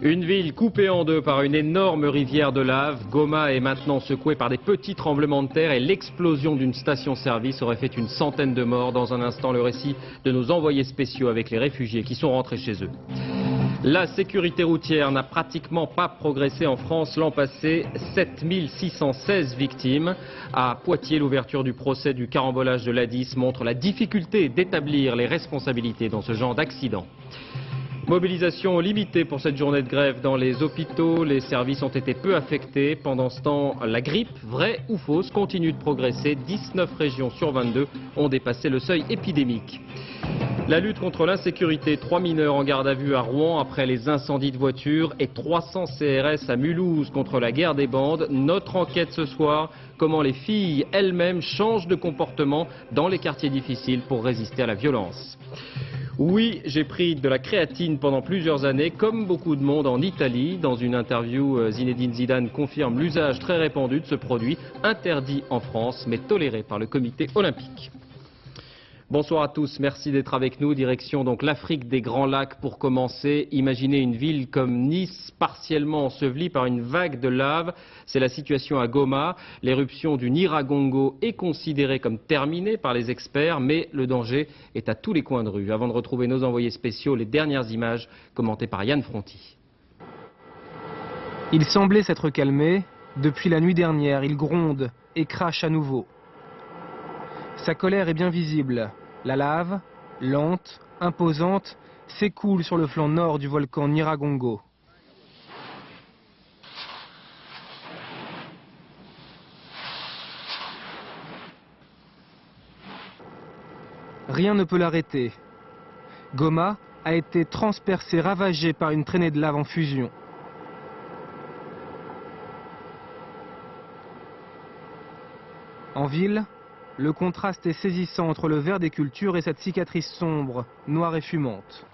Une ville coupée en deux par une énorme rivière de lave, Goma est maintenant secouée par des petits tremblements de terre et l'explosion d'une station-service aurait fait une centaine de morts. Dans un instant, le récit de nos envoyés spéciaux avec les réfugiés qui sont rentrés chez eux. La sécurité routière n'a pratiquement pas progressé en France l'an passé, 7616 victimes. À Poitiers, l'ouverture du procès du carambolage de l'A10 montre la difficulté d'établir les responsabilités dans ce genre d'accident. Mobilisation limitée pour cette journée de grève dans les hôpitaux. Les services ont été peu affectés. Pendant ce temps, la grippe, vraie ou fausse, continue de progresser. 19 régions sur 22 ont dépassé le seuil épidémique. La lutte contre l'insécurité, 3 mineurs en garde à vue à Rouen après les incendies de voitures et 300 CRS à Mulhouse contre la guerre des bandes. Notre enquête ce soir, comment les filles elles-mêmes changent de comportement dans les quartiers difficiles pour résister à la violence. Oui, j'ai pris de la créatine pendant plusieurs années, comme beaucoup de monde en Italie. Dans une interview, Zinedine Zidane confirme l'usage très répandu de ce produit, interdit en France, mais toléré par le comité olympique. Bonsoir à tous, merci d'être avec nous. Direction donc l'Afrique des Grands Lacs pour commencer. Imaginez une ville comme Nice, partiellement ensevelie par une vague de lave. C'est la situation à Goma. L'éruption du Nyiragongo est considérée comme terminée par les experts, mais le danger est à tous les coins de rue. Avant de retrouver nos envoyés spéciaux, les dernières images commentées par Yann Fronti. Il semblait s'être calmé. Depuis la nuit dernière, il gronde et crache à nouveau. Sa colère est bien visible. La lave, lente, imposante, s'écoule sur le flanc nord du volcan Nyiragongo. Rien ne peut l'arrêter. Goma a été transpercée, ravagée par une traînée de lave en fusion. En ville, le contraste est saisissant entre le vert des cultures et cette cicatrice sombre, noire et fumante.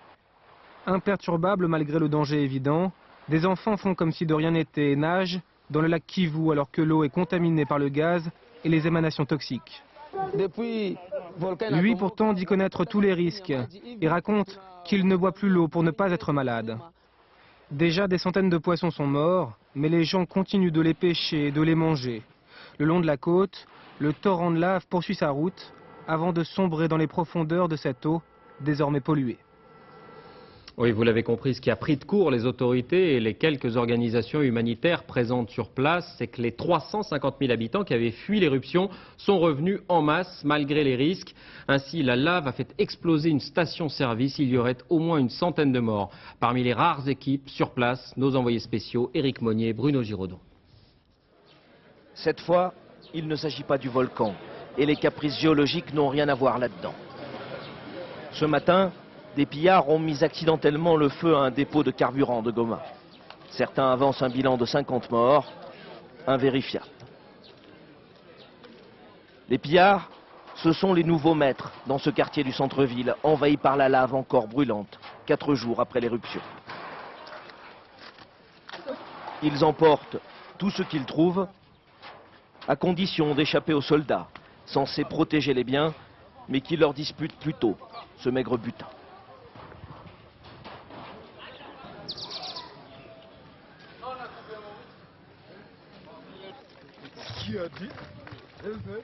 Imperturbables malgré le danger évident, des enfants font comme si de rien n'était et nagent dans le lac Kivu alors que l'eau est contaminée par le gaz et les émanations toxiques. Lui pourtant dit connaître tous les risques et raconte qu'il ne boit plus l'eau pour ne pas être malade. Déjà des centaines de poissons sont morts, mais les gens continuent de les pêcher et de les manger. Le long de la côte, le torrent de lave poursuit sa route avant de sombrer dans les profondeurs de cette eau désormais polluée. Oui, vous l'avez compris, ce qui a pris de court les autorités et les quelques organisations humanitaires présentes sur place, c'est que les 350 000 habitants qui avaient fui l'éruption sont revenus en masse malgré les risques. Ainsi, la lave a fait exploser une station-service. Il y aurait au moins une centaine de morts. Parmi les rares équipes sur place, nos envoyés spéciaux, Éric Monnier et Bruno Giraudon. Cette fois, il ne s'agit pas du volcan et les caprices géologiques n'ont rien à voir là-dedans. Ce matin, des pillards ont mis accidentellement le feu à un dépôt de carburant de Goma. Certains avancent un bilan de 50 morts, invérifiable. Les pillards, ce sont les nouveaux maîtres dans ce quartier du centre-ville, envahi par la lave encore brûlante, 4 jours après l'éruption. Ils emportent tout ce qu'ils trouvent, à condition d'échapper aux soldats, censés protéger les biens, mais qui leur disputent plutôt ce maigre butin.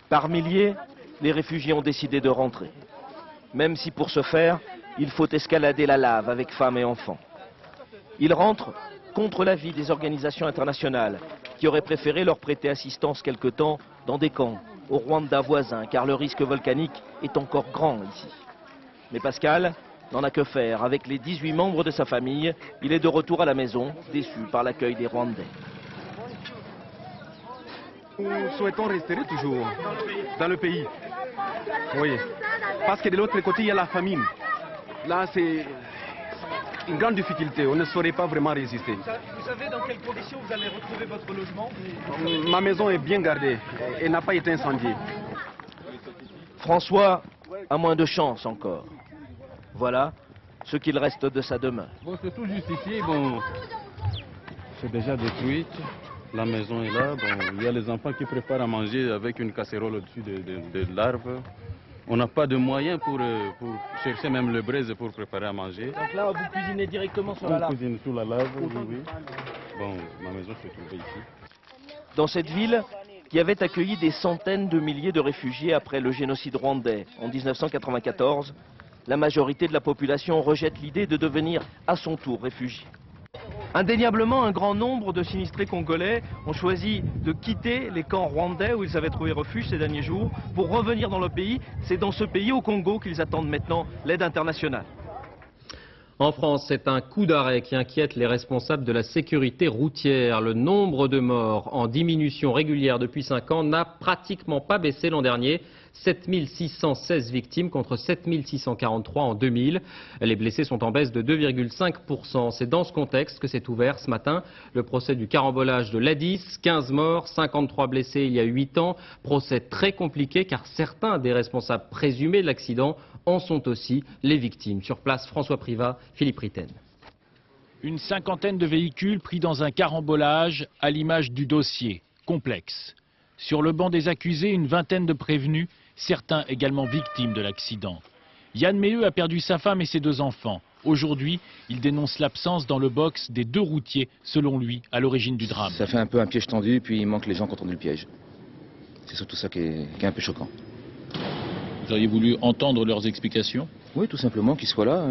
Par milliers, les réfugiés ont décidé de rentrer. Même si pour ce faire, il faut escalader la lave avec femmes et enfants. Ils rentrent contre l'avis des organisations internationales qui auraient préféré leur prêter assistance quelque temps dans des camps au Rwanda voisin, car le risque volcanique est encore grand ici. Mais Pascal n'en a que faire. Avec les 18 membres de sa famille, il est de retour à la maison, déçu par l'accueil des Rwandais. Nous souhaitons rester toujours dans le pays. Oui, parce que de l'autre côté, il y a la famine. Là, c'est une grande difficulté. On ne saurait pas vraiment résister. Vous savez dans quelles conditions vous allez retrouver votre logement? Ma maison est bien gardée et n'a pas été incendiée. François a moins de chance encore. Voilà ce qu'il reste de sa demeure. Bon, c'est tout juste ici. Bon, c'est déjà détruit. La maison est là. Bon, il y a les enfants qui préparent à manger avec une casserole au-dessus de l'arbre. On n'a pas de moyens pour chercher même le braise pour préparer à manger. Donc là, vous cuisinez directement sur la On lave. cuisine sur la lave, oui. Bon, ma maison se trouve ici. Dans cette ville, qui avait accueilli des centaines de milliers de réfugiés après le génocide rwandais en 1994, la majorité de la population rejette l'idée de devenir à son tour réfugié. Indéniablement, un grand nombre de sinistrés congolais ont choisi de quitter les camps rwandais où ils avaient trouvé refuge ces derniers jours pour revenir dans leur pays. C'est dans ce pays, au Congo, qu'ils attendent maintenant l'aide internationale. En France, c'est un coup d'arrêt qui inquiète les responsables de la sécurité routière. Le nombre de morts en diminution régulière depuis 5 ans n'a pratiquement pas baissé l'an dernier. 7616 victimes contre 7643 en 2000. Les blessés sont en baisse de 2,5%. C'est dans ce contexte que s'est ouvert ce matin le procès du carambolage de l'A10. 15 morts, 53 blessés il y a 8 ans. Procès très compliqué car certains des responsables présumés de l'accident en sont aussi les victimes. Sur place, François Privat, Philippe Ritten. Une cinquantaine de véhicules pris dans un carambolage à l'image du dossier, complexe. Sur le banc des accusés, une vingtaine de prévenus, certains également victimes de l'accident. Yann Méheux a perdu sa femme et ses 2 enfants. Aujourd'hui, il dénonce l'absence dans le box des 2 routiers, selon lui, à l'origine du drame. Ça fait un peu un piège tendu, puis il manque les gens qui ont tendu le piège. C'est surtout ça qui est un peu choquant. Vous auriez voulu entendre leurs explications? Oui, tout simplement qu'ils soient là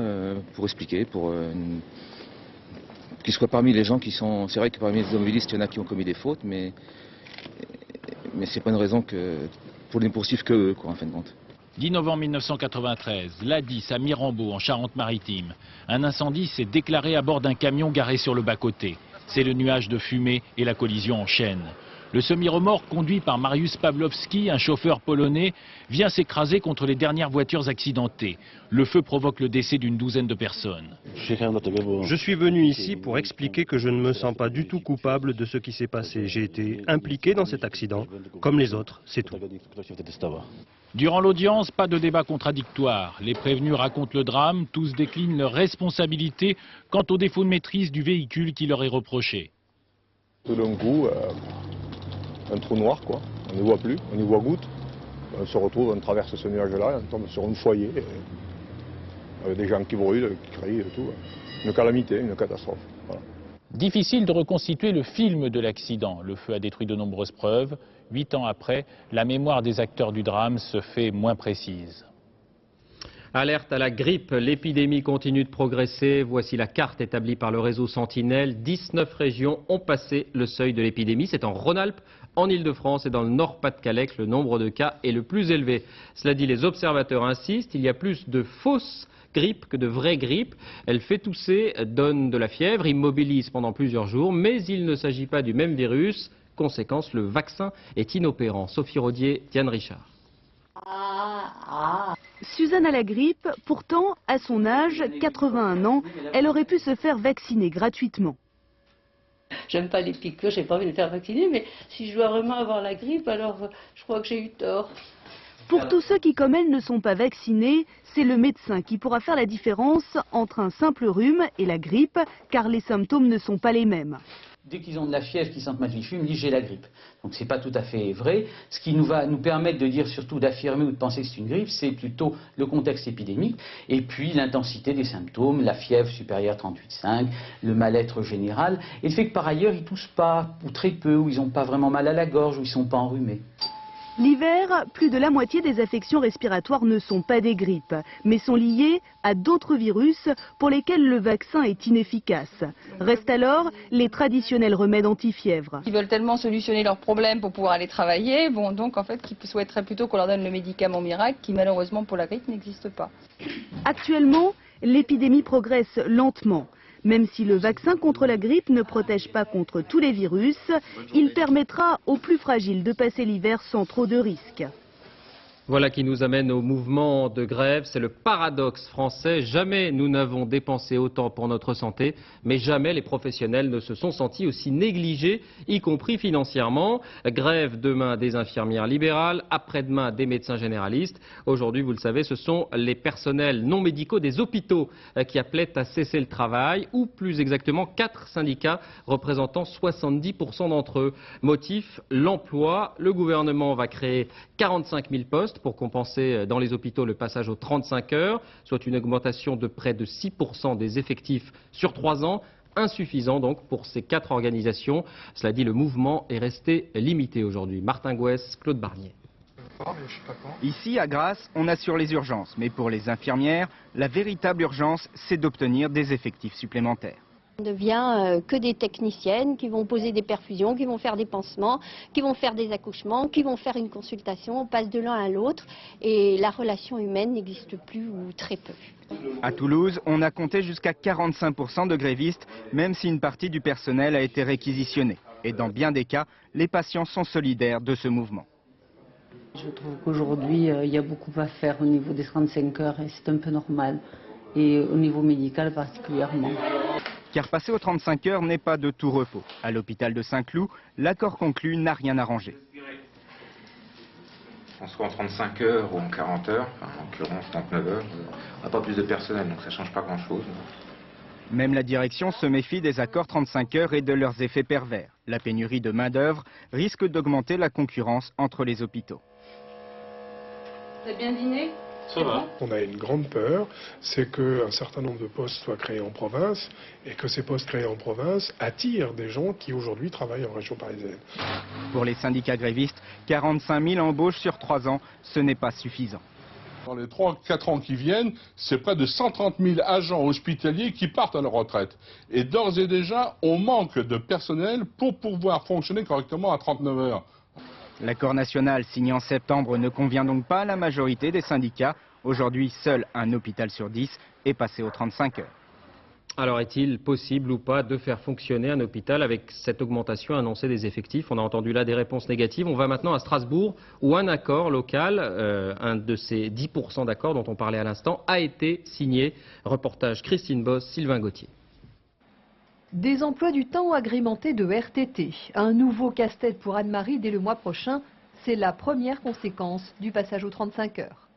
pour expliquer, qu'ils soient parmi les gens qui sont... C'est vrai que parmi les automobilistes, il y en a qui ont commis des fautes, mais c'est pas une raison pour les poursuivre que eux, quoi, en fin de compte. 10 novembre 1993, l'A10 à Mirambeau, en Charente-Maritime. Un incendie s'est déclaré à bord d'un camion garé sur le bas-côté. C'est le nuage de fumée et la collision en chaîne. Le semi-remorque conduit par Mariusz Pawlowski, un chauffeur polonais, vient s'écraser contre les dernières voitures accidentées. Le feu provoque le décès d'une douzaine de personnes. Je suis venu ici pour expliquer que je ne me sens pas du tout coupable de ce qui s'est passé. J'ai été impliqué dans cet accident, comme les autres, c'est tout. Durant l'audience, pas de débat contradictoire. Les prévenus racontent le drame, tous déclinent leur responsabilité quant au défaut de maîtrise du véhicule qui leur est reproché. Tout d'un coup, un trou noir, quoi. On ne voit plus, on y voit goutte. On se retrouve, on traverse ce nuage-là, on tombe sur un foyer, avec des gens qui brûlent, qui crient et tout. Une calamité, une catastrophe. Voilà. Difficile de reconstituer le film de l'accident. Le feu a détruit de nombreuses preuves. 8 ans après, la mémoire des acteurs du drame se fait moins précise. Alerte à la grippe, l'épidémie continue de progresser. Voici la carte établie par le réseau Sentinelle. 19 régions ont passé le seuil de l'épidémie. C'est en Rhône-Alpes, en Île-de-France et dans le Nord-Pas-de-Calais que le nombre de cas est le plus élevé. Cela dit, les observateurs insistent, il y a plus de fausses grippe que de vraie grippe. Elle fait tousser, donne de la fièvre, immobilise pendant plusieurs jours, mais il ne s'agit pas du même virus. Conséquence, le vaccin est inopérant. Sophie Rodier, Diane Richard. Suzanne a la grippe, pourtant, à son âge, 81 ans, elle aurait pu se faire vacciner gratuitement. J'aime pas les piqûres, j'ai pas envie de me faire vacciner, mais si je dois vraiment avoir la grippe, alors je crois que j'ai eu tort. Pour tous ceux qui, comme elle, ne sont pas vaccinés, c'est le médecin qui pourra faire la différence entre un simple rhume et la grippe, car les symptômes ne sont pas les mêmes. Dès qu'ils ont de la fièvre, qu'ils sentent mal fichu, ils me disent j'ai la grippe. Donc c'est pas tout à fait vrai. Ce qui va nous permettre de dire surtout d'affirmer ou de penser que c'est une grippe, c'est plutôt le contexte épidémique et puis l'intensité des symptômes, la fièvre supérieure à 38,5, le mal-être général, et le fait que par ailleurs ils toussent pas, ou très peu, ou ils n'ont pas vraiment mal à la gorge, ou ils sont pas enrhumés. L'hiver, plus de la moitié des affections respiratoires ne sont pas des grippes, mais sont liées à d'autres virus pour lesquels le vaccin est inefficace. Restent alors les traditionnels remèdes anti-fièvre. Ils veulent tellement solutionner leurs problèmes pour pouvoir aller travailler, bon donc en fait ils souhaiteraient plutôt qu'on leur donne le médicament miracle qui malheureusement pour la grippe n'existe pas. Actuellement, l'épidémie progresse lentement. Même si le vaccin contre la grippe ne protège pas contre tous les virus, il permettra aux plus fragiles de passer l'hiver sans trop de risques. Voilà qui nous amène au mouvement de grève. C'est le paradoxe français. Jamais nous n'avons dépensé autant pour notre santé, mais jamais les professionnels ne se sont sentis aussi négligés, y compris financièrement. Grève demain des infirmières libérales, après-demain des médecins généralistes. Aujourd'hui, vous le savez, ce sont les personnels non médicaux des hôpitaux qui appelaient à cesser le travail, ou plus exactement 4 syndicats représentant 70% d'entre eux. Motif, l'emploi. Le gouvernement va créer 45 000 postes. pour compenser dans les hôpitaux le passage aux 35 heures, soit une augmentation de près de 6% des effectifs sur 3 ans. Insuffisant donc pour ces 4 organisations. Cela dit, le mouvement est resté limité aujourd'hui. Martin Gouès, Claude Barnier. Ici, à Grasse, on assure les urgences. Mais pour les infirmières, la véritable urgence, c'est d'obtenir des effectifs supplémentaires. On ne devient que des techniciennes qui vont poser des perfusions, qui vont faire des pansements, qui vont faire des accouchements, qui vont faire une consultation. On passe de l'un à l'autre et la relation humaine n'existe plus ou très peu. À Toulouse, on a compté jusqu'à 45% de grévistes, même si une partie du personnel a été réquisitionnée. Et dans bien des cas, les patients sont solidaires de ce mouvement. Je trouve qu'aujourd'hui, il y a beaucoup à faire au niveau des 35 heures et c'est un peu normal. Et au niveau médical particulièrement. Car passer aux 35 heures n'est pas de tout repos. À l'hôpital de Saint-Cloud, l'accord conclu n'a rien arrangé. On soit en 35 heures ou en 40 heures, enfin, en l'occurrence 39 heures, on n'a pas plus de personnel, donc ça ne change pas grand-chose. Même la direction se méfie des accords 35 heures et de leurs effets pervers. La pénurie de main-d'œuvre risque d'augmenter la concurrence entre les hôpitaux. T'as bien dîné ? Ça va. On a une grande peur, c'est qu'un certain nombre de postes soient créés en province et que ces postes créés en province attirent des gens qui aujourd'hui travaillent en région parisienne. Pour les syndicats grévistes, 45 000 embauches sur 3 ans, ce n'est pas suffisant. Dans les 3-4 ans qui viennent, c'est près de 130 000 agents hospitaliers qui partent à la retraite. Et d'ores et déjà, on manque de personnel pour pouvoir fonctionner correctement à 39 heures. L'accord national signé en septembre ne convient donc pas à la majorité des syndicats. Aujourd'hui, seul un hôpital sur 10 est passé aux 35 heures. Alors est-il possible ou pas de faire fonctionner un hôpital avec cette augmentation annoncée des effectifs? On a entendu là des réponses négatives. On va maintenant à Strasbourg où un accord local, un de ces 10% d'accords dont on parlait à l'instant, a été signé. Reportage Christine Boss, Sylvain Gauthier. Des emplois du temps agrémentés de RTT. Un nouveau casse-tête pour Anne-Marie dès le mois prochain. C'est la première conséquence du passage aux 35 heures.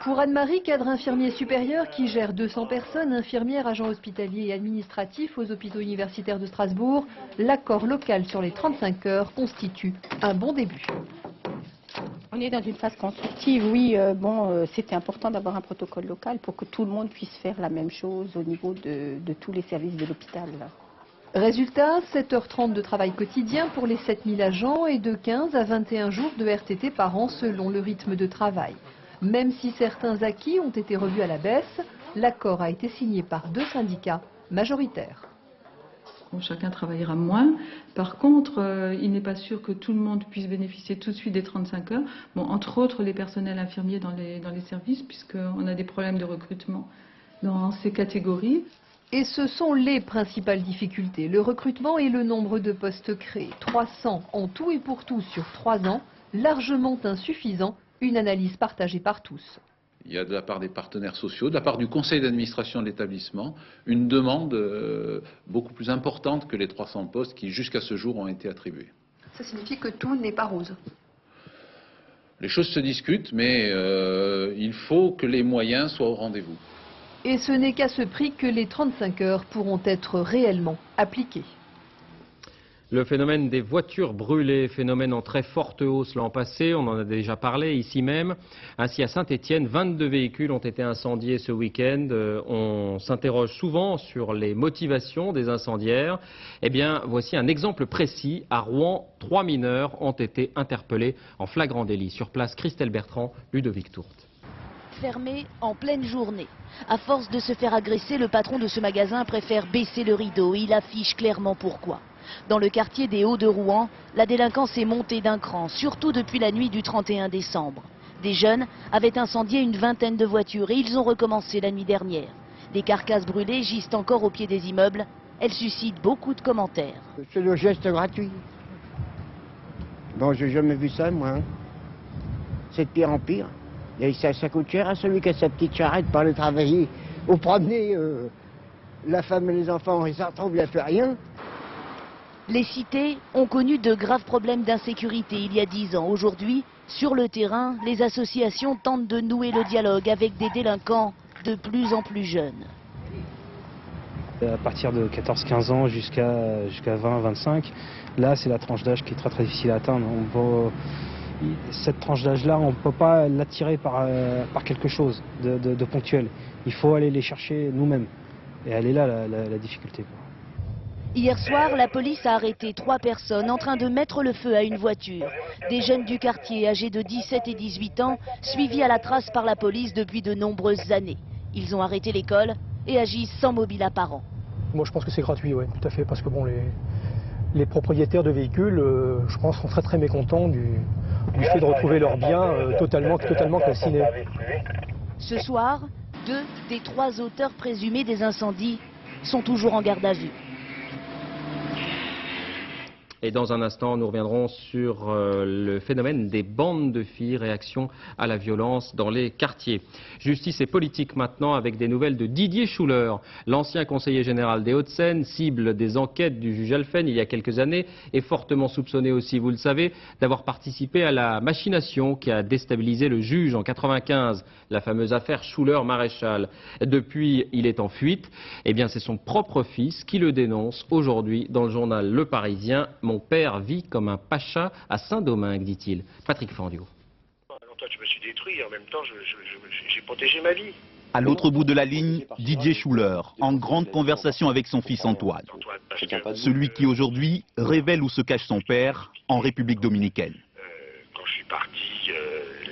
Pour Anne-Marie, cadre infirmier supérieur qui gère 200 personnes, infirmières, agents hospitaliers et administratifs aux hôpitaux universitaires de Strasbourg, l'accord local sur les 35 heures constitue un bon début. On est dans une phase constructive, oui. C'était important d'avoir un protocole local pour que tout le monde puisse faire la même chose au niveau de tous les services de l'hôpital. Résultat, 7h30 de travail quotidien pour les 7000 agents et de 15 à 21 jours de RTT par an selon le rythme de travail. Même si certains acquis ont été revus à la baisse, l'accord a été signé par 2 syndicats majoritaires. Chacun travaillera moins. Par contre, il n'est pas sûr que tout le monde puisse bénéficier tout de suite des 35 heures. Bon, entre autres, les personnels infirmiers dans les services, puisqu'on a des problèmes de recrutement dans ces catégories. Et ce sont les principales difficultés, le recrutement et le nombre de postes créés. 300 en tout et pour tout sur 3 ans, largement insuffisant, une analyse partagée par tous. Il y a de la part des partenaires sociaux, de la part du conseil d'administration de l'établissement, une demande beaucoup plus importante que les 300 postes qui jusqu'à ce jour ont été attribués. Ça signifie que tout n'est pas rose. Les choses se discutent, mais il faut que les moyens soient au rendez-vous. Et ce n'est qu'à ce prix que les 35 heures pourront être réellement appliquées. Le phénomène des voitures brûlées, phénomène en très forte hausse l'an passé, on en a déjà parlé ici même. Ainsi à Saint-Étienne, 22 véhicules ont été incendiés ce week-end. On s'interroge souvent sur les motivations des incendiaires. Eh bien, voici un exemple précis. À Rouen, 3 mineurs ont été interpellés en flagrant délit. Sur place, Christelle Bertrand, Ludovic Tourte. Fermé en pleine journée. À force de se faire agresser, le patron de ce magasin préfère baisser le rideau. Il affiche clairement pourquoi. Dans le quartier des Hauts de Rouen, la délinquance est montée d'un cran, surtout depuis la nuit du 31 décembre. Des jeunes avaient incendié une vingtaine de voitures et ils ont recommencé la nuit dernière. Des carcasses brûlées gisent encore au pied des immeubles. Elles suscitent beaucoup de commentaires. C'est le geste gratuit. Bon, j'ai jamais vu ça, moi. C'est de pire en pire. Et ça coûte cher à celui qui a sa petite charrette pour aller travailler. Au promener la femme et les enfants, ils s'en retrouvent, il n'y a plus rien. Les cités ont connu de graves problèmes d'insécurité il y a 10 ans. Aujourd'hui, sur le terrain, les associations tentent de nouer le dialogue avec des délinquants de plus en plus jeunes. À partir de 14-15 ans jusqu'à 20-25, là c'est la tranche d'âge qui est très difficile à atteindre. Cette tranche d'âge-là, on ne peut pas l'attirer par quelque chose de ponctuel. Il faut aller les chercher nous-mêmes. Et elle est là la difficulté. Hier soir, la police a arrêté 3 personnes en train de mettre le feu à une voiture. Des jeunes du quartier âgés de 17 et 18 ans, suivis à la trace par la police depuis de nombreuses années. Ils ont arrêté l'école et agissent sans mobile apparent. Moi je pense que c'est gratuit, oui, tout à fait, parce que bon, les propriétaires de véhicules, je pense, sont très mécontents du fait de retrouver leurs biens totalement calcinés. Ce soir, 2 des 3 auteurs présumés des incendies sont toujours en garde à vue. Et dans un instant, nous reviendrons sur le phénomène des bandes de filles, réaction à la violence dans les quartiers. Justice et politique maintenant avec des nouvelles de Didier Schuller, l'ancien conseiller général des Hauts-de-Seine, cible des enquêtes du juge Alphen il y a quelques années et fortement soupçonné aussi, vous le savez, d'avoir participé à la machination qui a déstabilisé le juge en 95, la fameuse affaire Schuller-Maréchal. Depuis, il est en fuite. Eh bien, c'est son propre fils qui le dénonce aujourd'hui dans le journal Le Parisien. Mon père vit comme un pacha à Saint-Domingue, dit-il. Patrick Fandiot. Toi, je me suis détruit et en même temps, j'ai protégé ma vie. À l'autre bout de la ligne, Didier Schuller, en grande conversation avec son fils Antoine. Celui qui aujourd'hui révèle où se cache son père en République dominicaine. Quand je suis parti,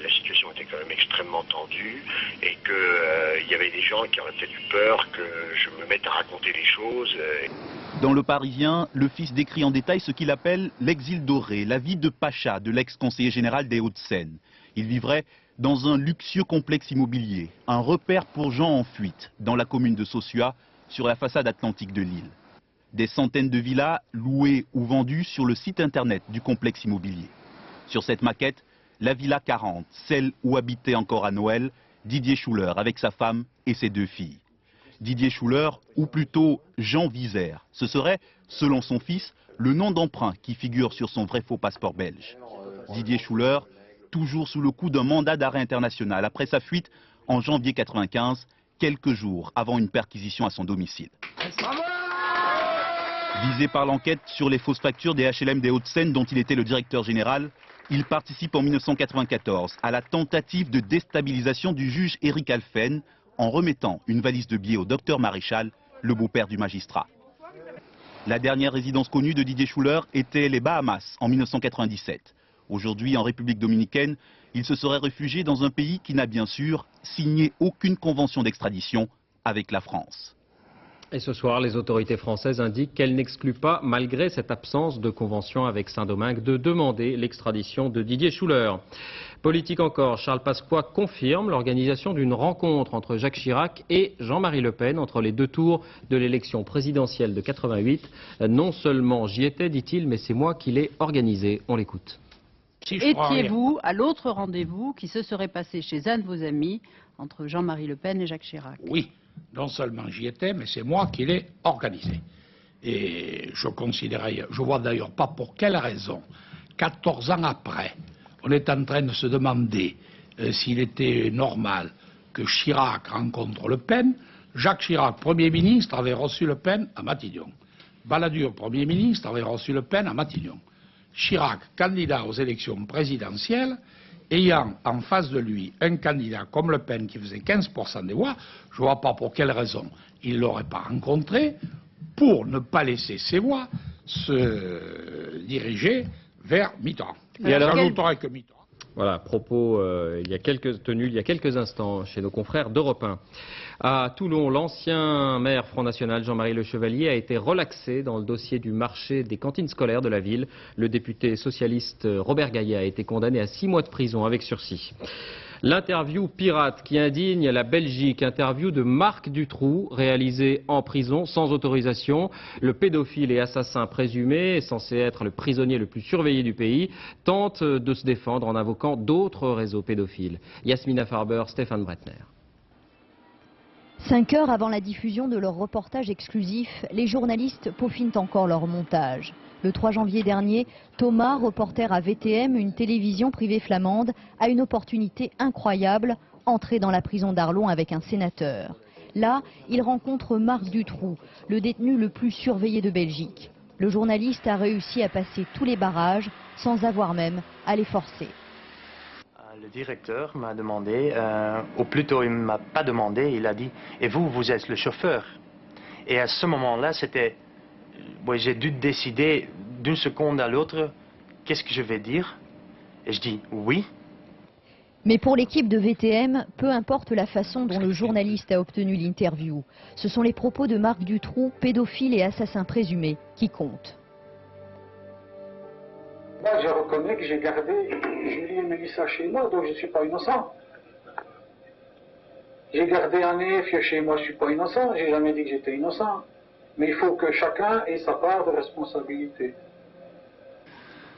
la situation était quand même extrêmement tendue et qu'il y avait des gens qui auraient peut-être eu peur que je me mette à raconter les choses. Dans Le Parisien, le fils décrit en détail ce qu'il appelle l'exil doré, la vie de pacha de l'ex-conseiller général des Hauts-de-Seine. Il vivrait dans un luxueux complexe immobilier, un repère pour gens en fuite, dans la commune de Sosua, sur la façade atlantique de l'île. Des centaines de villas louées ou vendues sur le site internet du complexe immobilier. Sur cette maquette, la Villa 40, celle où habitait encore à Noël Didier Schuller avec sa femme et ses 2 filles. Didier Schuller, ou plutôt Jean Vizère, ce serait, selon son fils, le nom d'emprunt qui figure sur son vrai faux passeport belge. Didier Schuller, toujours sous le coup d'un mandat d'arrêt international après sa fuite en janvier 1995, quelques jours avant une perquisition à son domicile. Visé par l'enquête sur les fausses factures des HLM des Hauts-de-Seine dont il était le directeur général, il participe en 1994 à la tentative de déstabilisation du juge Éric Alphen en remettant une valise de billets au docteur Maréchal, le beau-père du magistrat. La dernière résidence connue de Didier Schuller était les Bahamas en 1997. Aujourd'hui, en République dominicaine, il se serait réfugié dans un pays qui n'a bien sûr signé aucune convention d'extradition avec la France. Et ce soir, les autorités françaises indiquent qu'elles n'excluent pas, malgré cette absence de convention avec Saint-Domingue, de demander l'extradition de Didier Schuller. Politique encore, Charles Pasqua confirme l'organisation d'une rencontre entre Jacques Chirac et Jean-Marie Le Pen entre les 2 tours de l'élection présidentielle de 88. Non seulement j'y étais, dit-il, mais c'est moi qui l'ai organisé. On l'écoute. Étiez-vous à l'autre rendez-vous qui se serait passé chez un de vos amis entre Jean-Marie Le Pen et Jacques Chirac? Oui, non seulement j'y étais, mais c'est moi qui l'ai organisé. Et je vois d'ailleurs pas pour quelle raison, 14 ans après, on est en train de se demander s'il était normal que Chirac rencontre Le Pen. Jacques Chirac, Premier ministre, avait reçu Le Pen à Matignon. Balladur, Premier ministre, avait reçu Le Pen à Matignon. Chirac, candidat aux élections présidentielles, ayant en face de lui un candidat comme Le Pen qui faisait 15% des voix, je ne vois pas pour quelle raison il ne l'aurait pas rencontré pour ne pas laisser ses voix se diriger vers Mitterrand. Et alors, j'ajouterais que Mitterrand. Voilà, propos tenus il y a quelques instants chez nos confrères d'Europe 1. À Toulon, l'ancien maire Front National Jean-Marie Le Chevalier a été relaxé dans le dossier du marché des cantines scolaires de la ville. Le député socialiste Robert Gaillet a été condamné à 6 mois de prison avec sursis. L'interview pirate qui indigne la Belgique, interview de Marc Dutroux, réalisée en prison sans autorisation. Le pédophile et assassin présumé, censé être le prisonnier le plus surveillé du pays, tente de se défendre en invoquant d'autres réseaux pédophiles. Yasmina Farber, Stéphane Bretner. 5 heures avant la diffusion de leur reportage exclusif, les journalistes peaufinent encore leur montage. Le 3 janvier dernier, Thomas, reporter à VTM, une télévision privée flamande, a une opportunité incroyable, entrer dans la prison d'Arlon avec un sénateur. Là, il rencontre Marc Dutroux, le détenu le plus surveillé de Belgique. Le journaliste a réussi à passer tous les barrages, sans avoir même à les forcer. directeur m'a demandé, ou plutôt il ne m'a pas demandé, il a dit « Et vous êtes le chauffeur ?» Et à ce moment-là, j'ai dû décider d'une seconde à l'autre, qu'est-ce que je vais dire? Et je dis « Oui ». Mais pour l'équipe de VTM, peu importe la façon dont le journaliste a obtenu l'interview. Ce sont les propos de Marc Dutroux, pédophile et assassin présumé, qui comptent. Moi, je reconnais que j'ai gardé Julie et Mélissa chez moi, donc je ne suis pas innocent. J'ai gardé Anne chez moi, je ne suis pas innocent. J'ai jamais dit que j'étais innocent. Mais il faut que chacun ait sa part de responsabilité.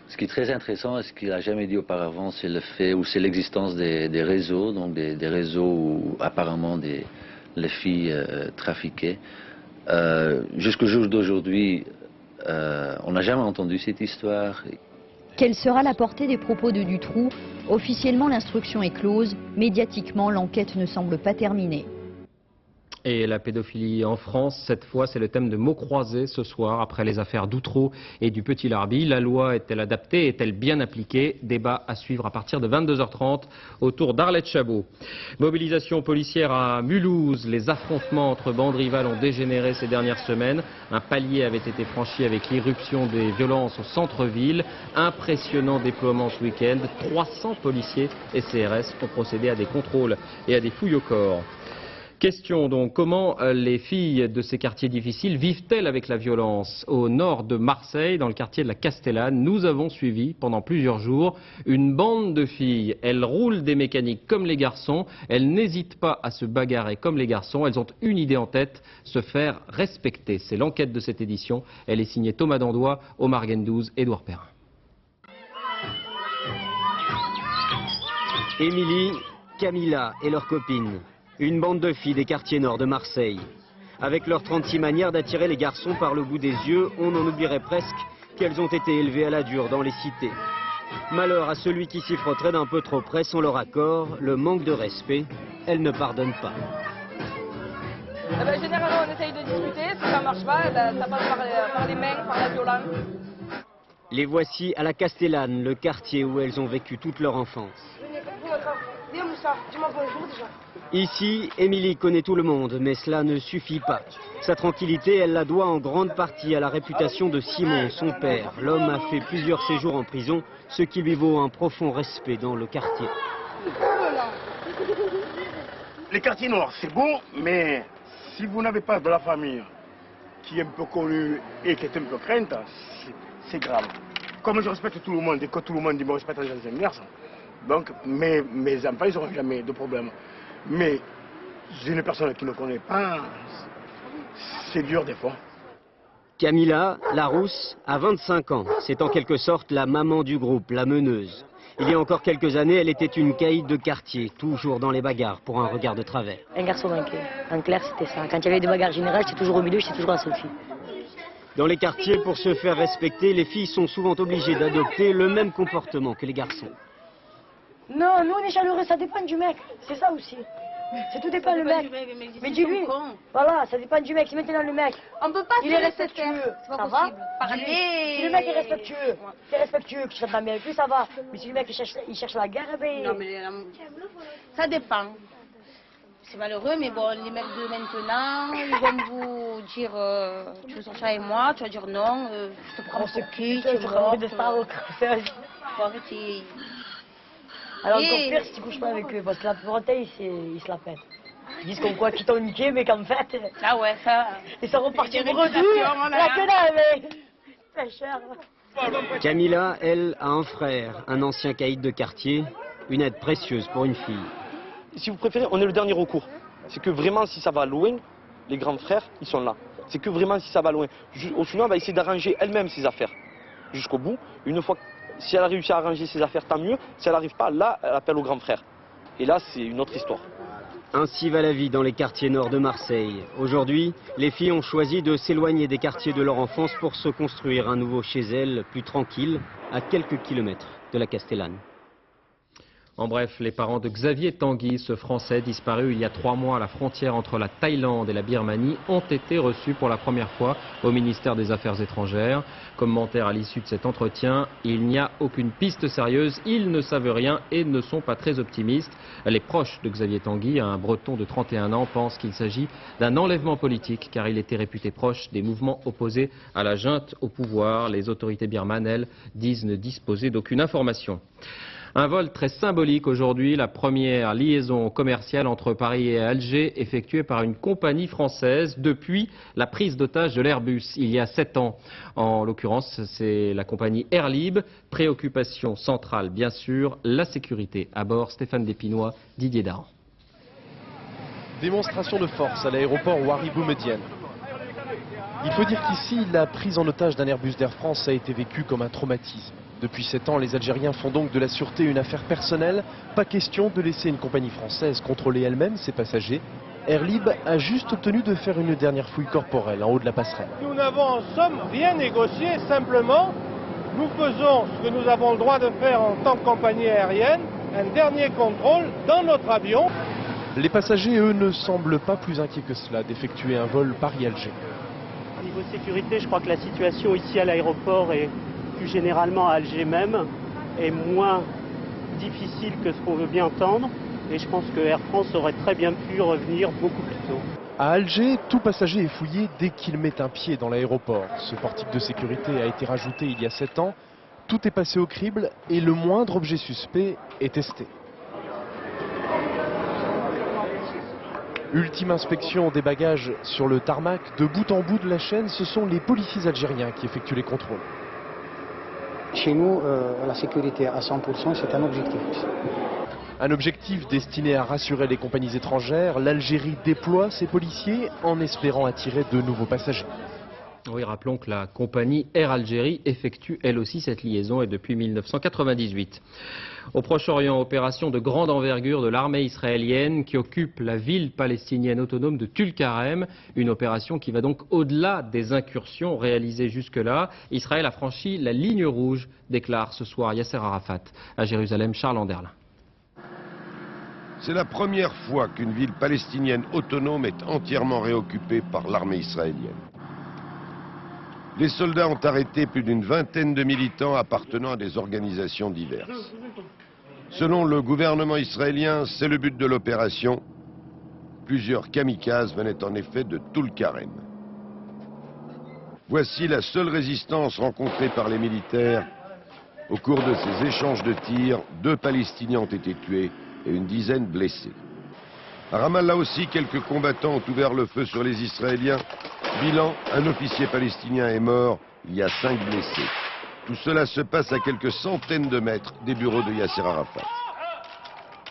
Ce qui est très intéressant, et ce qu'il n'a jamais dit auparavant, c'est le fait, ou c'est l'existence des réseaux, donc des réseaux où apparemment les filles trafiquées. Jusqu'au jour d'aujourd'hui, on n'a jamais entendu cette histoire. Quelle sera la portée des propos de Dutroux? Officiellement, l'instruction est close. Médiatiquement, l'enquête ne semble pas terminée. Et la pédophilie en France, cette fois, c'est le thème de mots croisés ce soir, après les affaires d'Outreau et du Petit Larby. La loi est-elle adaptée? Est-elle bien appliquée? Débat à suivre à partir de 22h30 autour d'Arlette Chabot. Mobilisation policière à Mulhouse. Les affrontements entre bandes rivales ont dégénéré ces dernières semaines. Un palier avait été franchi avec l'irruption des violences au centre-ville. Impressionnant déploiement ce week-end. 300 policiers et CRS ont procédé à des contrôles et à des fouilles au corps. Question donc, comment les filles de ces quartiers difficiles vivent-elles avec la violence? Au nord de Marseille, dans le quartier de la Castellane, nous avons suivi pendant plusieurs jours une bande de filles. Elles roulent des mécaniques comme les garçons, elles n'hésitent pas à se bagarrer comme les garçons, elles ont une idée en tête, se faire respecter. C'est l'enquête de cette édition, elle est signée Thomas Dandois, Omar Gendouze, Édouard Perrin. Émilie, Camilla et leurs copines. Une bande de filles des quartiers nord de Marseille. Avec leurs 36 manières d'attirer les garçons par le bout des yeux, on en oublierait presque qu'elles ont été élevées à la dure dans les cités. Malheur à celui qui s'y frotterait d'un peu trop près sans leur accord, le manque de respect, elles ne pardonnent pas. Généralement on essaye de discuter, si ça ne marche pas, ça passe par les mains, par la violence. Les voici à la Castellane, le quartier où elles ont vécu toute leur enfance. Viens Moussa, dis-moi bonjour déjà. Ici, Émilie connaît tout le monde, mais cela ne suffit pas. Sa tranquillité, elle la doit en grande partie à la réputation de Simon, son père. L'homme a fait plusieurs séjours en prison, ce qui lui vaut un profond respect dans le quartier. Les quartiers noirs, c'est beau, mais si vous n'avez pas de la famille qui est un peu connue et qui est un peu crainte, c'est grave. Comme je respecte tout le monde et que tout le monde me respecte dans un garçon, donc mes enfants, ils n'auront jamais de problème. Mais une personne qui ne connaît pas, c'est dur des fois. Camilla, la rousse, a 25 ans. C'est en quelque sorte la maman du groupe, la meneuse. Il y a encore quelques années, elle était une caïd de quartier, toujours dans les bagarres pour un regard de travers. Un garçon manqué. En clair, c'était ça. Quand il y avait des bagarres générales, j'étais toujours au milieu, j'étais toujours la seule fille. Dans les quartiers, pour se faire respecter, les filles sont souvent obligées d'adopter le même comportement que les garçons. Non, nous on est chaleureux, ça dépend du mec, c'est ça aussi. C'est tout dépend du mec. Mais dis-lui, voilà, ça dépend du mec. Si maintenant le mec, on peut pas il est respectueux, ça va. Si le mec est respectueux, que tu t'entends bien avec lui, ça va. Mais si le mec il cherche la guerre, ben... Non mais ça dépend. C'est malheureux, mais bon, les mecs de maintenant, ils vont vous dire tu veux sortir avec moi, tu vas dire non, je te prends pour qui, tu veux morte. Faut arrêter. Alors encore pire si tu couches pas avec eux, parce que la plupart ils se la pètent. Ils disent comme quoi qu'ils t'ont niqué, mais qu'en fait... Ah ouais, ça... Ils sont repartis pour eux deux, la que mais... C'est cher. Camilla, elle, a un frère, un ancien caïd de quartier, une aide précieuse pour une fille. Si vous préférez, on est le dernier recours. C'est que vraiment, si ça va loin, les grands frères, ils sont là. C'est que vraiment, si ça va loin. Sinon, elle va essayer d'arranger elle-même ses affaires jusqu'au bout. Une fois, si elle a réussi à arranger ses affaires, tant mieux. Si elle n'arrive pas, là, elle appelle au grand frère. Et là, c'est une autre histoire. Ainsi va la vie dans les quartiers nord de Marseille. Aujourd'hui, les filles ont choisi de s'éloigner des quartiers de leur enfance pour se construire un nouveau chez elles, plus tranquille, à quelques kilomètres de la Castellane. En bref, les parents de Xavier Tanguy, ce Français disparu il y a 3 mois à la frontière entre la Thaïlande et la Birmanie, ont été reçus pour la première fois au ministère des Affaires étrangères. Commentaire à l'issue de cet entretien, il n'y a aucune piste sérieuse, ils ne savent rien et ne sont pas très optimistes. Les proches de Xavier Tanguy, un breton de 31 ans, pensent qu'il s'agit d'un enlèvement politique car il était réputé proche des mouvements opposés à la junte au pouvoir. Les autorités birmanes, elles, disent ne disposer d'aucune information. Un vol très symbolique aujourd'hui, la première liaison commerciale entre Paris et Alger effectuée par une compagnie française depuis la prise d'otage de l'Airbus il y a 7 ans. En l'occurrence, c'est la compagnie Airlib. Préoccupation centrale, bien sûr, la sécurité. À bord, Stéphane Despinois, Didier Daran. Démonstration de force à l'aéroport Ouaribou-Médiane. Il faut dire qu'ici, la prise en otage d'un Airbus d'Air France a été vécue comme un traumatisme. Depuis 7 ans, les Algériens font donc de la sûreté une affaire personnelle. Pas question de laisser une compagnie française contrôler elle-même ses passagers. Airlib a juste obtenu de faire une dernière fouille corporelle en haut de la passerelle. Nous n'avons en somme rien négocié, simplement nous faisons ce que nous avons le droit de faire en tant que compagnie aérienne, un dernier contrôle dans notre avion. Les passagers, eux, ne semblent pas plus inquiets que cela d'effectuer un vol Paris-Alger. Au niveau sécurité, je crois que la situation ici à l'aéroport et plus généralement à Alger même est moins difficile que ce qu'on veut bien entendre. Et je pense que Air France aurait très bien pu revenir beaucoup plus tôt. À Alger, tout passager est fouillé dès qu'il met un pied dans l'aéroport. Ce portique de sécurité a été rajouté il y a 7 ans. Tout est passé au crible et le moindre objet suspect est testé. Ultime inspection des bagages sur le tarmac. De bout en bout de la chaîne, ce sont les policiers algériens qui effectuent les contrôles. Chez nous, la sécurité à 100%, c'est un objectif. Un objectif destiné à rassurer les compagnies étrangères. L'Algérie déploie ses policiers en espérant attirer de nouveaux passagers. Oui, rappelons que la compagnie Air Algérie effectue elle aussi cette liaison et depuis 1998. Au Proche-Orient, opération de grande envergure de l'armée israélienne qui occupe la ville palestinienne autonome de Tulkarem. Une opération qui va donc au-delà des incursions réalisées jusque-là. Israël a franchi la ligne rouge, déclare ce soir Yasser Arafat. À Jérusalem, Charles Anderlin. C'est la première fois qu'une ville palestinienne autonome est entièrement réoccupée par l'armée israélienne. Les soldats ont arrêté plus d'une vingtaine de militants appartenant à des organisations diverses. Selon le gouvernement israélien, c'est le but de l'opération. Plusieurs kamikazes venaient en effet de Tulkarem. Voici la seule résistance rencontrée par les militaires. Au cours de ces échanges de tirs, 2 Palestiniens ont été tués et une dizaine blessés. À Ramallah aussi, quelques combattants ont ouvert le feu sur les Israéliens. Bilan, un officier palestinien est mort, il y a 5 blessés. Tout cela se passe à quelques centaines de mètres des bureaux de Yasser Arafat.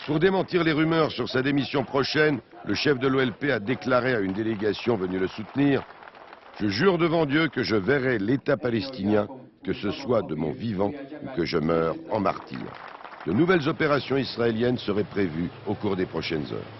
Pour démentir les rumeurs sur sa démission prochaine, le chef de l'OLP a déclaré à une délégation venue le soutenir « Je jure devant Dieu que je verrai l'État palestinien, que ce soit de mon vivant ou que je meure en martyr. » De nouvelles opérations israéliennes seraient prévues au cours des prochaines heures.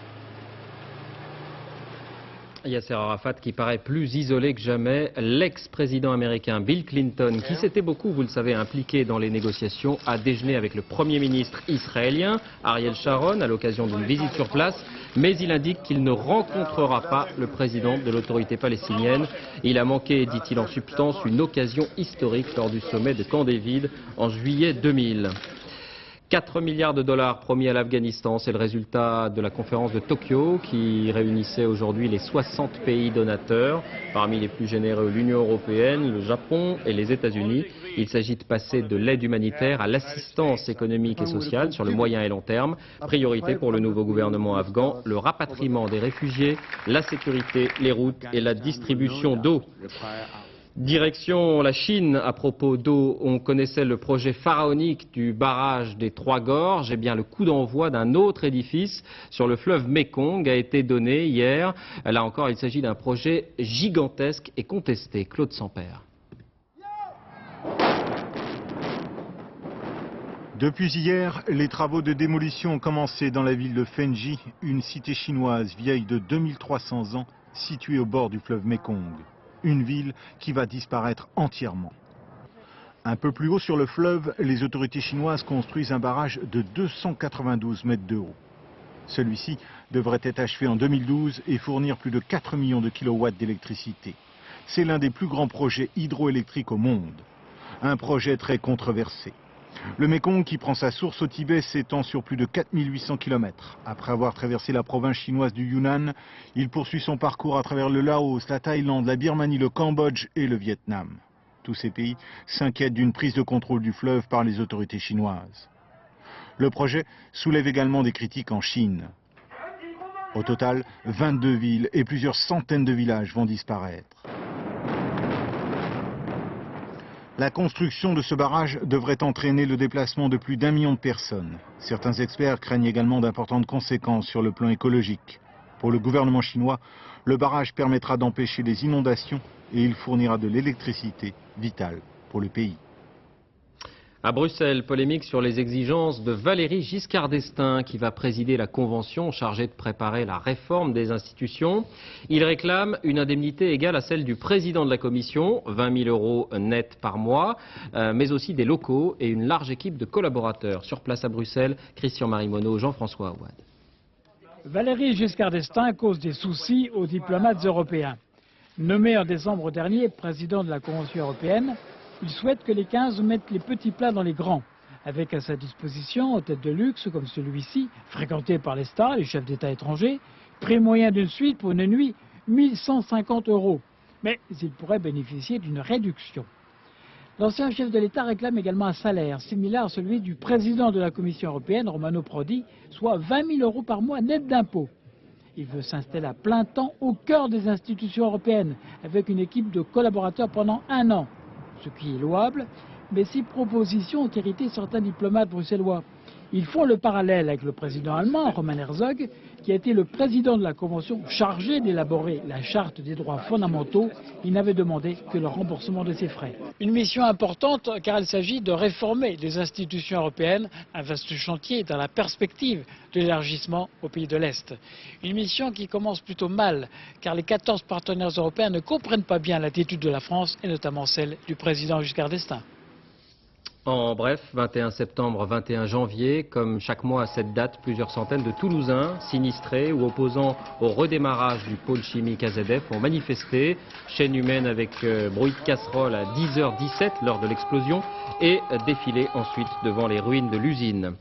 Yasser Arafat qui paraît plus isolé que jamais. L'ex-président américain Bill Clinton, qui s'était beaucoup, vous le savez, impliqué dans les négociations, a déjeuné avec le Premier ministre israélien, Ariel Sharon, à l'occasion d'une visite sur place. Mais il indique qu'il ne rencontrera pas le président de l'autorité palestinienne. Il a manqué, dit-il en substance, une occasion historique lors du sommet de Camp David en juillet 2000. 4 milliards de dollars promis à l'Afghanistan, c'est le résultat de la conférence de Tokyo qui réunissait aujourd'hui les 60 pays donateurs. Parmi les plus généreux, l'Union européenne, le Japon et les États-Unis. Il s'agit de passer de l'aide humanitaire à l'assistance économique et sociale sur le moyen et long terme. Priorité pour le nouveau gouvernement afghan, le rapatriement des réfugiés, la sécurité, les routes et la distribution d'eau. Direction la Chine, à propos d'eau, on connaissait le projet pharaonique du barrage des 3 Gorges. Eh bien, le coup d'envoi d'un autre édifice sur le fleuve Mékong a été donné hier. Là encore, il s'agit d'un projet gigantesque et contesté. Claude Sampère. Depuis hier, les travaux de démolition ont commencé dans la ville de Fenji, une cité chinoise vieille de 2300 ans, située au bord du fleuve Mékong. Une ville qui va disparaître entièrement. Un peu plus haut sur le fleuve, les autorités chinoises construisent un barrage de 292 mètres de haut. Celui-ci devrait être achevé en 2012 et fournir plus de 4 millions de kilowatts d'électricité. C'est l'un des plus grands projets hydroélectriques au monde. Un projet très controversé. Le Mékong, qui prend sa source au Tibet, s'étend sur plus de 4800 km. Après avoir traversé la province chinoise du Yunnan, il poursuit son parcours à travers le Laos, la Thaïlande, la Birmanie, le Cambodge et le Vietnam. Tous ces pays s'inquiètent d'une prise de contrôle du fleuve par les autorités chinoises. Le projet soulève également des critiques en Chine. Au total, 22 villes et plusieurs centaines de villages vont disparaître. La construction de ce barrage devrait entraîner le déplacement de plus d'1 million de personnes. Certains experts craignent également d'importantes conséquences sur le plan écologique. Pour le gouvernement chinois, le barrage permettra d'empêcher les inondations et il fournira de l'électricité vitale pour le pays. À Bruxelles, polémique sur les exigences de Valéry Giscard d'Estaing qui va présider la convention chargée de préparer la réforme des institutions. Il réclame une indemnité égale à celle du président de la Commission, 20 000 € net par mois, mais aussi des locaux et une large équipe de collaborateurs. Sur place à Bruxelles, Christian-Marie Monod, Jean-François Aouad. Valéry Giscard d'Estaing cause des soucis aux diplomates européens. Nommé en décembre dernier président de la Convention européenne, il souhaite que les 15 mettent les petits plats dans les grands, avec à sa disposition hôtels de luxe comme celui-ci, fréquenté par les stars, les chefs d'État étrangers, prix moyen d'une suite pour une nuit, 1 150 €. Mais il pourrait bénéficier d'une réduction. L'ancien chef de l'État réclame également un salaire similaire à celui du président de la Commission européenne, Romano Prodi, soit 20 000 € par mois net d'impôts. Il veut s'installer à plein temps au cœur des institutions européennes, avec une équipe de collaborateurs pendant 1 an. Ce qui est louable, mais ces propositions ont irrité certains diplomates bruxellois. Ils font le parallèle avec le président allemand, Roman Herzog, qui a été le président de la Convention chargé d'élaborer la charte des droits fondamentaux. Il n'avait demandé que le remboursement de ses frais. Une mission importante car il s'agit de réformer les institutions européennes, un vaste chantier dans la perspective de l'élargissement aux pays de l'Est. Une mission qui commence plutôt mal car les 14 partenaires européens ne comprennent pas bien l'attitude de la France et notamment celle du président Giscard d'Estaing. En bref, 21 septembre, 21 janvier, comme chaque mois à cette date, plusieurs centaines de Toulousains, sinistrés ou opposants au redémarrage du pôle chimique AZF, ont manifesté. Chaîne humaine avec bruit de casserole à 10h17 lors de l'explosion et défilé ensuite devant les ruines de l'usine.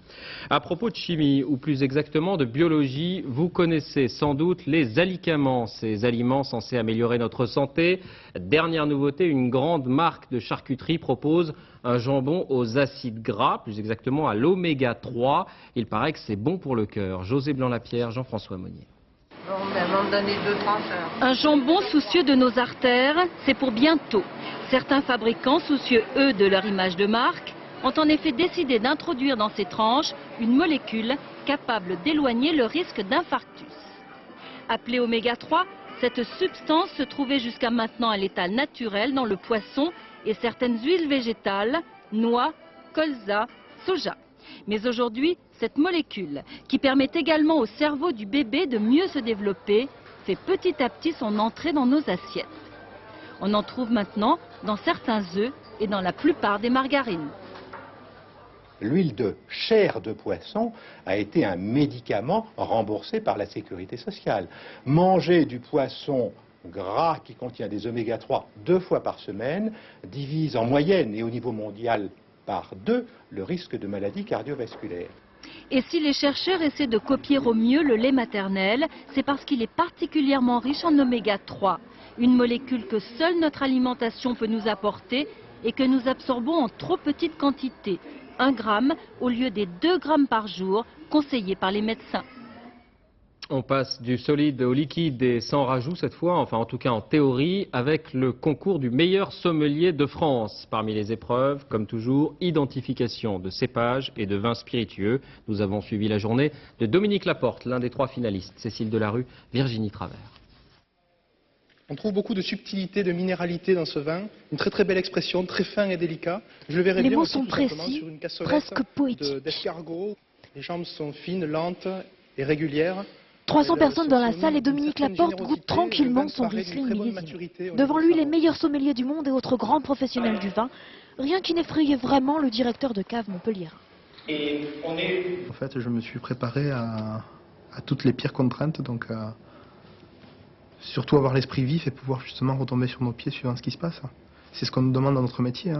À propos de chimie, ou plus exactement de biologie, vous connaissez sans doute les alicaments, ces aliments censés améliorer notre santé. Dernière nouveauté, une grande marque de charcuterie propose un jambon aux acides gras, plus exactement à l'oméga 3. Il paraît que c'est bon pour le cœur. José Blanc-Lapierre, Jean-François Monnier. Bon, ben, on va me donner 2 trancheurs. Un jambon soucieux de nos artères, c'est pour bientôt. Certains fabricants, soucieux eux de leur image de marque, ont en effet décidé d'introduire dans ces tranches une molécule capable d'éloigner le risque d'infarctus. Appelée oméga 3, cette substance se trouvait jusqu'à maintenant à l'état naturel dans le poisson et certaines huiles végétales, noix, colza, soja. Mais aujourd'hui, cette molécule, qui permet également au cerveau du bébé de mieux se développer, fait petit à petit son entrée dans nos assiettes. On en trouve maintenant dans certains œufs et dans la plupart des margarines. L'huile de chair de poisson a été un médicament remboursé par la sécurité sociale. Manger du poisson gras qui contient des oméga 3 2 fois par semaine divise en moyenne et au niveau mondial par 2 le risque de maladies cardiovasculaires. Et si les chercheurs essaient de copier au mieux le lait maternel, c'est parce qu'il est particulièrement riche en oméga 3, une molécule que seule notre alimentation peut nous apporter et que nous absorbons en trop petite quantité, 1 gramme au lieu des 2 grammes par jour conseillés par les médecins. On passe du solide au liquide et sans rajout cette fois, enfin en tout cas en théorie, avec le concours du meilleur sommelier de France. Parmi les épreuves, comme toujours, identification de cépages et de vins spiritueux. Nous avons suivi la journée de Dominique Laporte, l'un des 3 finalistes, Cécile Delarue, Virginie Travers. On trouve beaucoup de subtilité, de minéralité dans ce vin, une très très belle expression, très fin et délicat. Je le verrai Les bien mots aussi sont tout simplement précis, sur une cassolette presque poétiques. d'escargot. Les jambes sont fines, lentes et régulières. 300 personnes dans la salle et Dominique Laporte goûte tranquillement son Riesling millésime. Devant lui, les meilleurs sommeliers du monde et autres grands professionnels du vin. Rien qui n'effrayait vraiment le directeur de cave Montpellier. En fait, je me suis préparé à toutes les pires contraintes, donc surtout avoir l'esprit vif et pouvoir justement retomber sur nos pieds suivant ce qui se passe. C'est ce qu'on nous demande dans notre métier.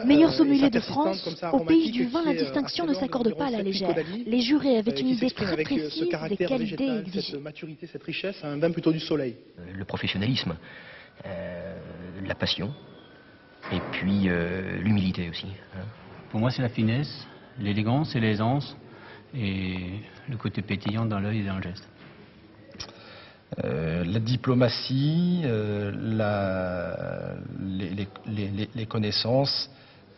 Meilleur sommelier de France, au pays du vin, la distinction ne s'accorde pas à la légère. Les jurés avaient une idée très précise des qualités exigées. Cette maturité, cette richesse, un vin plutôt du soleil. Le professionnalisme, la passion, et puis l'humilité aussi. Pour moi, c'est la finesse, l'élégance et l'aisance, et le côté pétillant dans l'œil et dans le geste. La diplomatie, les connaissances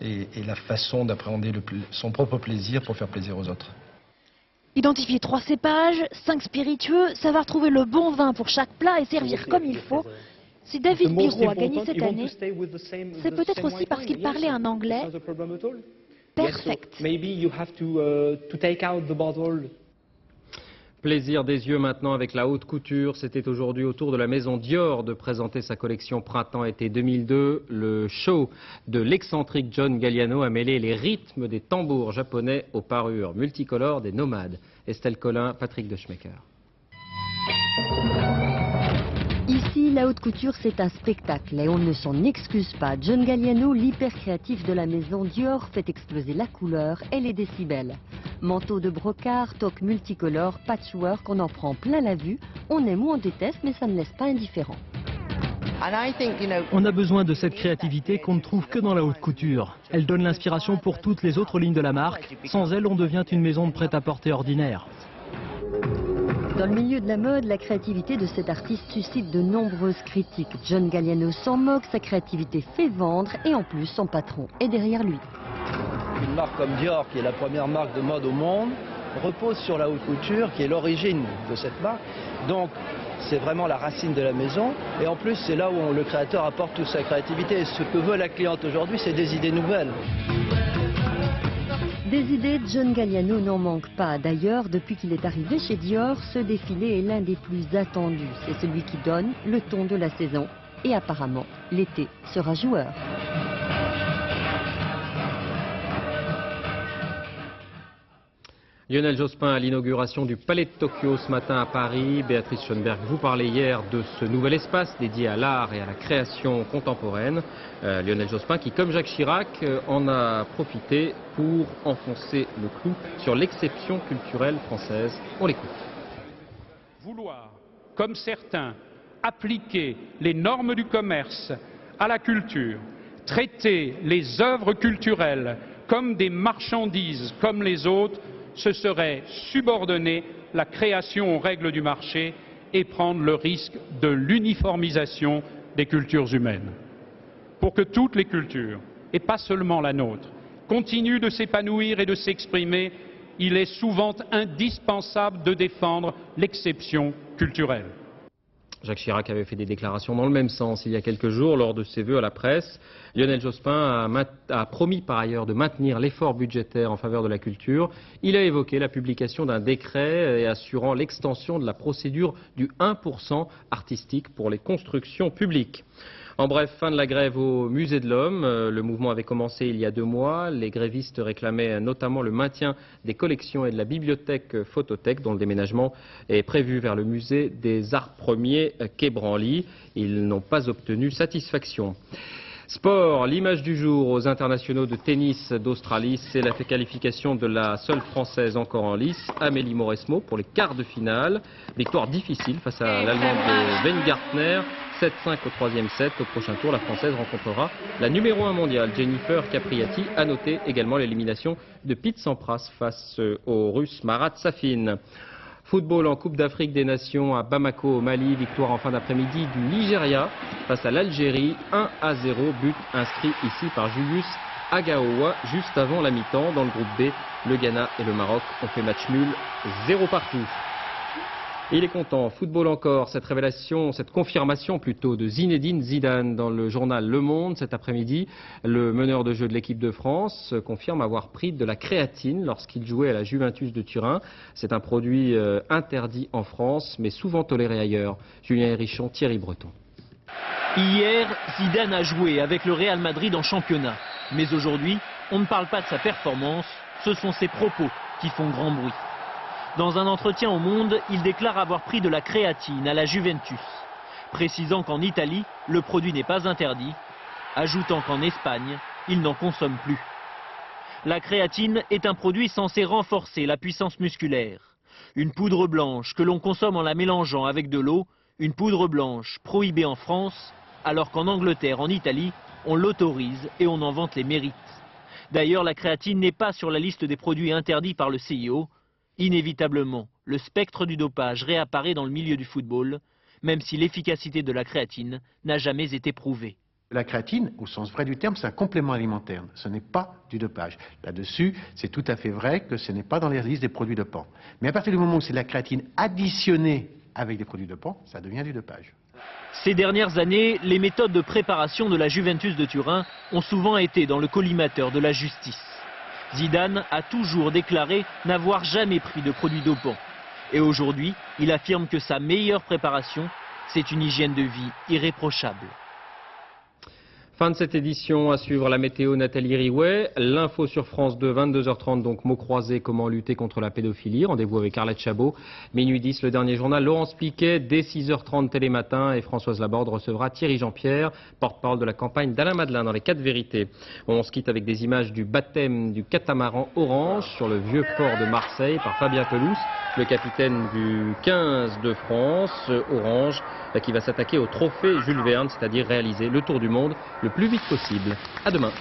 et la façon d'appréhender son propre plaisir pour faire plaisir aux autres. Identifier 3 cépages, 5 spiritueux, savoir trouver le bon vin pour chaque plat et servir comme il faut. Si David Birot a gagné cette année, c'est peut-être aussi parce qu'il parlait un anglais perfect. Plaisir des yeux maintenant avec la haute couture. C'était aujourd'hui au tour de la maison Dior de présenter sa collection Printemps-été 2002. Le show de l'excentrique John Galliano a mêlé les rythmes des tambours japonais aux parures multicolores des nomades. Estelle Collin, Patrick de Schmecker. Ici, la haute couture, c'est un spectacle et on ne s'en excuse pas. John Galliano, l'hyper créatif de la maison Dior, fait exploser la couleur et les décibels. Manteau de brocart, toque multicolore, patchwork, on en prend plein la vue. On aime ou on déteste, mais ça ne laisse pas indifférent. On a besoin de cette créativité qu'on ne trouve que dans la haute couture. Elle donne l'inspiration pour toutes les autres lignes de la marque. Sans elle, on devient une maison de prêt-à-porter ordinaire. Dans le milieu de la mode, la créativité de cet artiste suscite de nombreuses critiques. John Galliano s'en moque, sa créativité fait vendre et en plus son patron est derrière lui. Une marque comme Dior, qui est la première marque de mode au monde, repose sur la haute couture, qui est l'origine de cette marque. Donc c'est vraiment la racine de la maison. Et en plus, c'est là où le créateur apporte toute sa créativité. Et ce que veut la cliente aujourd'hui, c'est des idées nouvelles. Des idées, John Galliano n'en manque pas. D'ailleurs, depuis qu'il est arrivé chez Dior, ce défilé est l'un des plus attendus. C'est celui qui donne le ton de la saison. Et apparemment, l'été sera joueur. Lionel Jospin à l'inauguration du Palais de Tokyo ce matin à Paris. Béatrice Schoenberg vous parlait hier de ce nouvel espace dédié à l'art et à la création contemporaine. Lionel Jospin qui, comme Jacques Chirac, en a profité pour enfoncer le clou sur l'exception culturelle française. On l'écoute. Vouloir, comme certains, appliquer les normes du commerce à la culture, traiter les œuvres culturelles comme des marchandises comme les autres, ce serait subordonner la création aux règles du marché et prendre le risque de l'uniformisation des cultures humaines. Pour que toutes les cultures, et pas seulement la nôtre, continuent de s'épanouir et de s'exprimer, il est souvent indispensable de défendre l'exception culturelle. Jacques Chirac avait fait des déclarations dans le même sens il y a quelques jours lors de ses vœux à la presse. Lionel Jospin a promis par ailleurs de maintenir l'effort budgétaire en faveur de la culture. Il a évoqué la publication d'un décret et assurant l'extension de la procédure du 1% artistique pour les constructions publiques. En bref, fin de la grève au Musée de l'Homme. Le mouvement avait commencé il y a 2 mois. Les grévistes réclamaient notamment le maintien des collections et de la bibliothèque photothèque dont le déménagement est prévu vers le musée des Arts Premiers quai Branly. Ils n'ont pas obtenu satisfaction. Sport, l'image du jour aux internationaux de tennis d'Australie, c'est la qualification de la seule française encore en lice, Amélie Mauresmo, pour les quarts de finale. Victoire difficile face à l'Allemande de Weingartner, 7-5 au 3e set. Au prochain tour, la française rencontrera la numéro 1 mondiale, Jennifer Capriati. À noter également l'élimination de Pete Sampras face au Russe Marat Safin. Football en Coupe d'Afrique des Nations à Bamako au Mali, victoire en fin d'après-midi du Nigeria face à l'Algérie, 1-0, but inscrit ici par Julius Agaoua juste avant la mi-temps. Dans le groupe B, le Ghana et le Maroc ont fait match nul 0 partout. Il est content. Football encore, cette révélation, cette confirmation plutôt de Zinedine Zidane dans le journal Le Monde cet après-midi. Le meneur de jeu de l'équipe de France confirme avoir pris de la créatine lorsqu'il jouait à la Juventus de Turin. C'est un produit interdit en France mais souvent toléré ailleurs. Julien Hérichon, Thierry Breton. Hier, Zidane a joué avec le Real Madrid en championnat. Mais aujourd'hui, on ne parle pas de sa performance, ce sont ses propos qui font grand bruit. Dans un entretien au Monde, il déclare avoir pris de la créatine à la Juventus, précisant qu'en Italie, le produit n'est pas interdit, ajoutant qu'en Espagne, il n'en consomme plus. La créatine est un produit censé renforcer la puissance musculaire. Une poudre blanche que l'on consomme en la mélangeant avec de l'eau, une poudre blanche prohibée en France, alors qu'en Angleterre, en Italie, on l'autorise et on en vante les mérites. D'ailleurs, la créatine n'est pas sur la liste des produits interdits par le CIO. Inévitablement, le spectre du dopage réapparaît dans le milieu du football, même si l'efficacité de la créatine n'a jamais été prouvée. La créatine, au sens vrai du terme, c'est un complément alimentaire, ce n'est pas du dopage. Là-dessus, c'est tout à fait vrai que ce n'est pas dans les listes des produits dopants. Mais à partir du moment où c'est de la créatine additionnée avec des produits dopants, ça devient du dopage. Ces dernières années, les méthodes de préparation de la Juventus de Turin ont souvent été dans le collimateur de la justice. Zidane a toujours déclaré n'avoir jamais pris de produits dopants. Et aujourd'hui, il affirme que sa meilleure préparation, c'est une hygiène de vie irréprochable. Fin de cette édition, à suivre la météo Nathalie Riouet, l'info sur France 2, 22h30, donc mots croisés, comment lutter contre la pédophilie, rendez-vous avec Arlette Chabot, minuit 10, le dernier journal, Laurence Piquet, dès 6h30 Télématin, et Françoise Laborde recevra Thierry Jean-Pierre, porte-parole de la campagne d'Alain Madelin dans les 4 vérités. On se quitte avec des images du baptême du catamaran Orange sur le vieux port de Marseille par Fabien Pelous, le capitaine du 15 de France, Orange, qui va s'attaquer au trophée Jules Verne, c'est-à-dire réaliser le tour du monde le plus vite possible. À demain.